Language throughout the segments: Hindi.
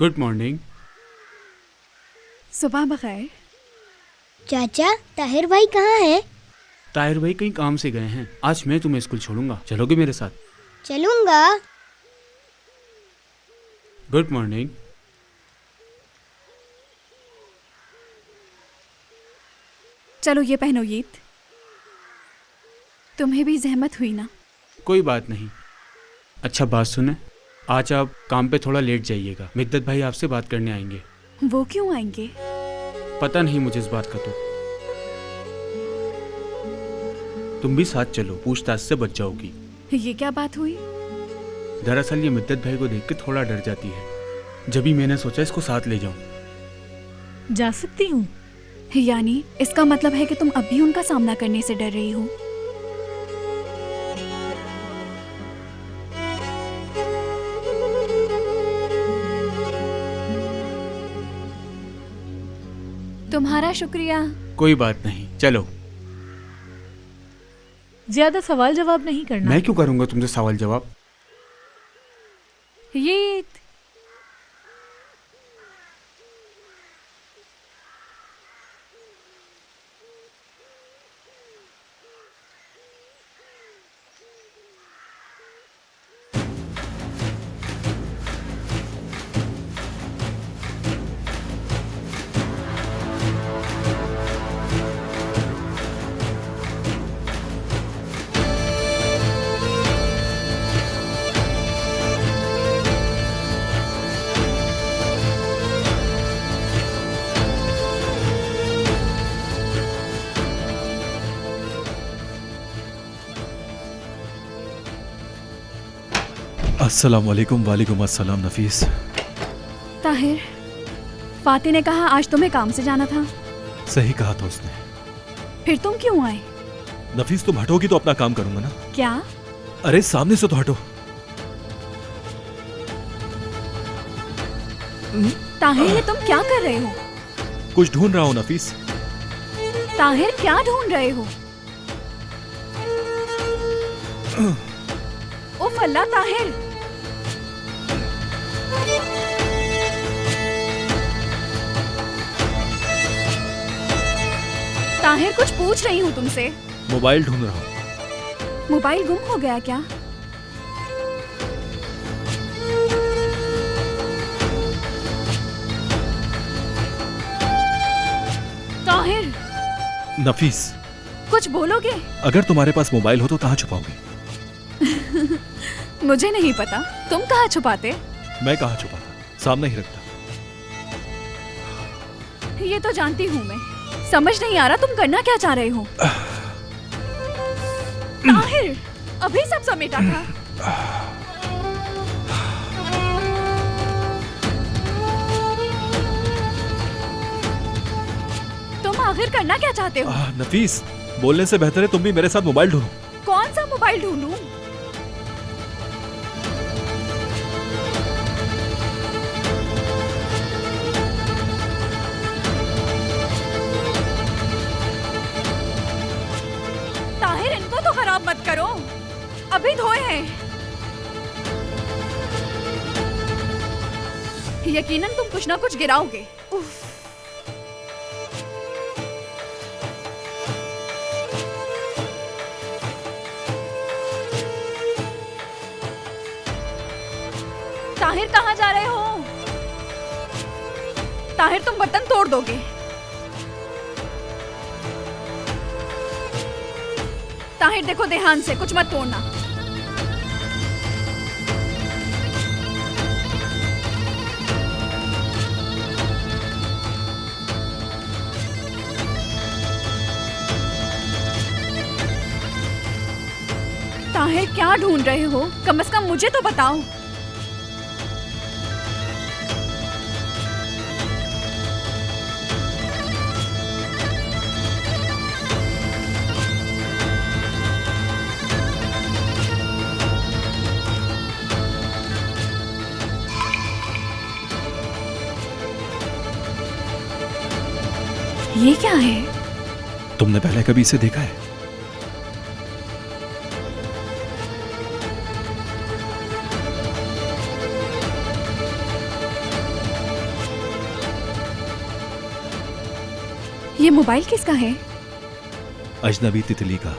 Good morning. सुबह बखैर। चाचा, ताहिर भाई कहाँ है? ताहिर भाई कहीं काम से गए हैं। आज मैं तुम्हें स्कूल छोड़ूंगा, चलोगे मेरे साथ? चलूंगा। Good morning. चलो ये पहनो ईद। तुम्हें भी जहमत हुई ना। कोई बात नहीं। अच्छा बात सुने, आज आप काम पे थोड़ा लेट जाइएगा। मिद्दत भाई आपसे बात करने आएंगे। वो क्यों आएंगे? पता नहीं मुझे इस बात का। तुम भी साथ चलो, पूछताछ से बच जाओगी। ये क्या बात हुई? दरअसल ये मिद्दत भाई को देख के थोड़ा डर जाती है। जब ही मैंने सोचा इसको साथ ले जाऊं। जा सकती हूँ? यानी इसका मतलब है कि तुम अब भी उनका सामना करने से डर रही हो? तुम्हारा शुक्रिया। कोई बात नहीं, चलो। ज्यादा सवाल जवाब नहीं करना। मैं क्यों करूंगा तुमसे सवाल जवाब? ये अस्सलाम वालेकुम। वालेकुम अस्सलाम नफीस। ताहिर, फाती ने कहा आज तुम्हें काम से जाना था। सही कहा था उसने। फिर तुम क्यों आए? नफीस तुम हटोगी तो अपना काम करूंगा ना। क्या? अरे सामने से तो हटो। ताहिर, ये तुम क्या कर रहे हो? कुछ ढूंढ रहा हूँ नफीस। ताहिर, क्या ढूंढ रहे हो? उफ अल्लाह, ताहिर। ताहिर, कुछ पूछ रही हूँ तुमसे। मोबाइल ढूंढ रहा हूँ। मोबाइल गुम हो गया क्या? ताहिर, नफीस कुछ बोलोगे? अगर तुम्हारे पास मोबाइल हो तो कहाँ छुपाओगे? मुझे नहीं पता, तुम कहाँ छुपाते? मैं कहाँ छुपाता, सामने ही रखता। ये तो जानती हूँ मैं। समझ नहीं आ रहा तुम करना क्या चाह रहे हो। ताहिर, अभी सब समेटा था। तुम आखिर करना क्या चाहते हो? नफीस, बोलने से बेहतर है तुम भी मेरे साथ मोबाइल ढूंढो। कौन सा मोबाइल ढूंढूं? ताहिर, इनको तो खराब मत करो, अभी धोए हैं। यकीनन तुम कुछ ना कुछ गिराओगे। उफ। ताहिर, कहाँ जा रहे हो? ताहिर, तुम बर्तन तोड़ दोगे। ताहिर देखो, ध्यान से, कुछ मत तोड़ना। ताहिर, क्या ढूंढ रहे हो? कम से कम मुझे तो बताओ। ये क्या है? तुमने पहले कभी इसे देखा है? ये मोबाइल किसका है? अजनबी तितली का।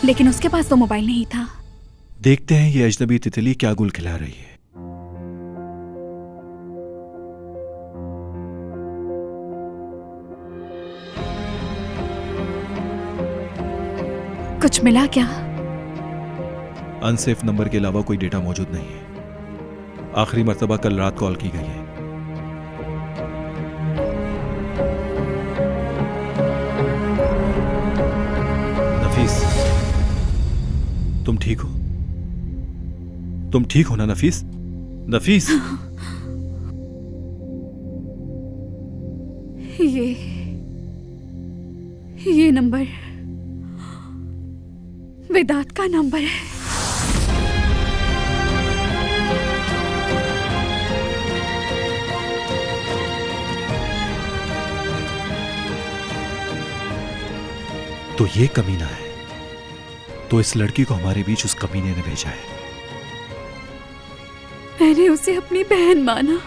लेकिन उसके पास तो मोबाइल नहीं था। देखते हैं ये अजनबी तितली क्या गुल खिला रही है। कुछ मिला क्या? अनसेफ नंबर के अलावा कोई डेटा मौजूद नहीं है। आखिरी मर्तबा कल रात कॉल की गई है। नफीस, तुम ठीक हो? तुम ठीक हो ना नफीस? नफीस, ये नंबर वेदांत का नंबर है। तो ये कमीना है। तो इस लड़की को हमारे बीच उस कमीने ने भेजा है। मैंने उसे अपनी बहन माना।